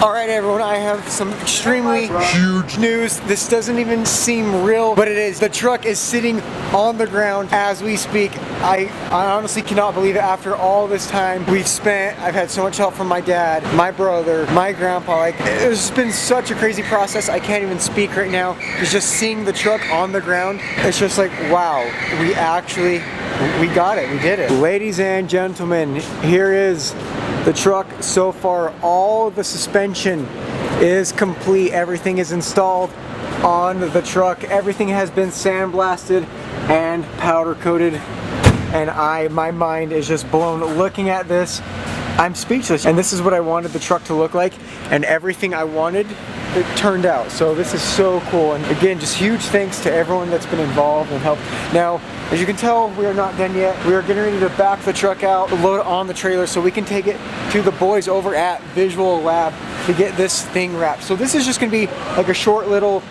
Alright everyone, I have some extremely huge news. This doesn't even seem real, but it is. The truck is sitting on the ground as we speak. I honestly cannot believe it after all this time we've spent. I've had so much help from my dad, my brother, my grandpa. Like, it's been such a crazy process. I can't even speak right now. It's just seeing the truck on the ground. It's just like, wow, we got it, we did it. Ladies and gentlemen, here is the truck so far. All the suspension is complete. Everything is installed on the truck. Everything has been sandblasted and powder coated. And my mind is just blown looking at this. I'm speechless. And this is what I wanted the truck to look like. And everything I wanted, it turned out. So this is so cool. And again, just huge thanks to everyone that's been involved and helped. Now, as you can tell, we are not done yet. We are getting ready to back the truck out, load it on the trailer so we can take it to the boys over at Visual Lab to get this thing wrapped. So this is just gonna be like a short little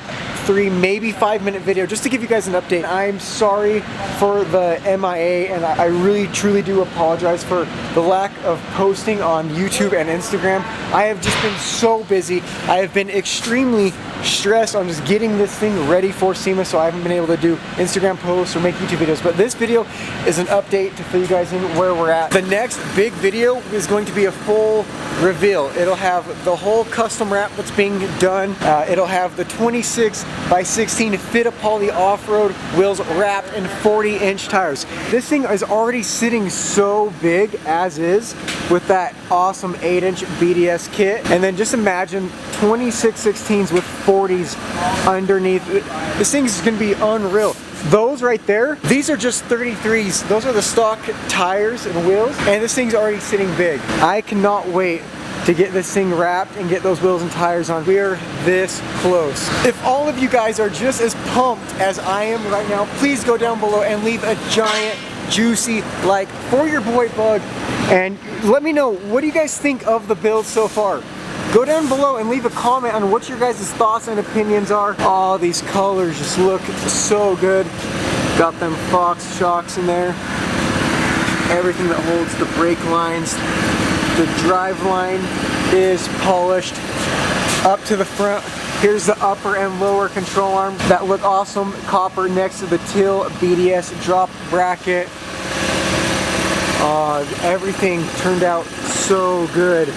3, maybe 5-minute video just to give you guys an update. I'm sorry for the MIA, and I really truly do apologize for the lack of posting on YouTube and Instagram. I have just been so busy. I have been extremely stressed on just getting this thing ready for SEMA, so I haven't been able to do Instagram posts or make YouTube videos. But this video is an update to fill you guys in where we're at. The next big video is going to be a full reveal. It'll have the whole custom wrap that's being done. It'll have the 26x16 Fittipaldi off-road wheels wrapped in 40-inch tires. This thing is already sitting so big as is with that awesome 8-inch BDS kit. And then just imagine 2616s with 40s underneath. This thing's gonna be unreal. Those right there, these are just 33s. Those are the stock tires and wheels, and this thing's already sitting big. I cannot wait to get this thing wrapped and get those wheels and tires on. We are this close. If all of you guys are just as pumped as I am right now, please go down below and leave a giant juicy like for your boy Bug, and let me know, what do you guys think of the build so far? Go down below and leave a comment on what your guys' thoughts and opinions are. Oh, these colors just look so good. Got them Fox shocks in there. Everything that holds the brake lines. The drive line is polished up to the front. Here's the upper and lower control arms that look awesome. Copper next to the Till BDS drop bracket. Everything turned out so good.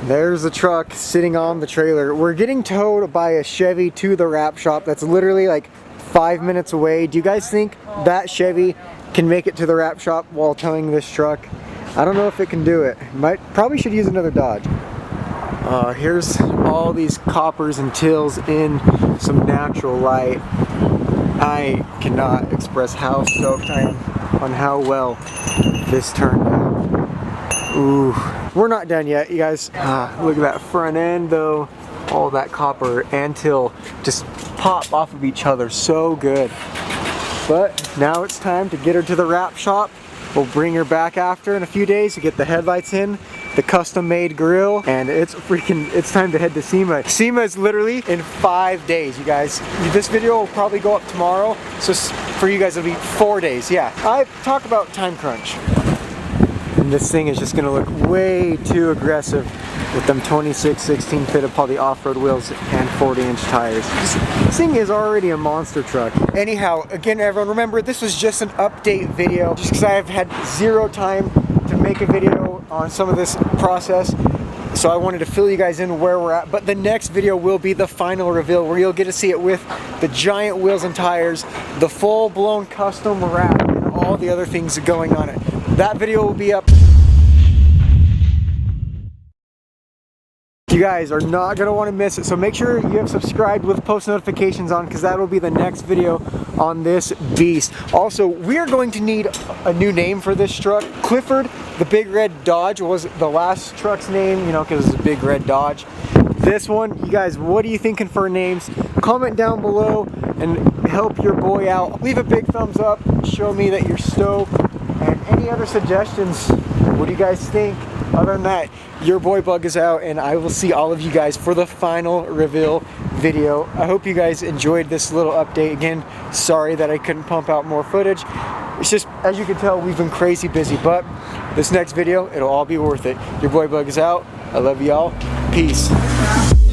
There's the truck sitting on the trailer. We're getting towed by a Chevy to the wrap shop that's literally like 5 minutes away. Do you guys think that Chevy can make it to the wrap shop while towing this truck? I don't know if it can do it. Probably should use another Dodge. Here's all these coppers and tills in some natural light. I cannot express how stoked I am on how well this turned out. Ooh. We're not done yet, you guys. Look at that front end though. All that copper and till just pop off of each other. So good. But now it's time to get her to the wrap shop. We'll bring her back after in a few days to get the headlights in, the custom made grill, and it's time to head to SEMA. SEMA is literally in 5 days, you guys. This video will probably go up tomorrow, so for you guys it'll be 4 days. Yeah, I talk about time crunch. And this thing is just gonna look way too aggressive with them 2616 Fittipaldi off-road wheels and 40-inch tires. This thing is already a monster truck. Anyhow, again everyone, remember this was just an update video just because I have had zero time to make a video on some of this process. So I wanted to fill you guys in where we're at, but the next video will be the final reveal where you'll get to see it with the giant wheels and tires, the full-blown custom wrap, and all the other things going on it. That video will be up. You guys are not going to want to miss it, so make sure you have subscribed with post notifications on, because that will be the next video on this beast. Also, we are going to need a new name for this truck. Clifford, the Big Red Dodge, was the last truck's name, you know, because it's a Big Red Dodge. This one, you guys, what are you thinking for names? Comment down below and help your boy out. Leave a big thumbs up, show me that you're stoked. And any other suggestions, what do you guys think? Other than that, your boy Bug is out, and I will see all of you guys for the final reveal video. I hope you guys enjoyed this little update. Again, sorry that I couldn't pump out more footage. It's just, as you can tell, we've been crazy busy, but this next video, it'll all be worth it. Your boy Bug is out. I love y'all. Peace.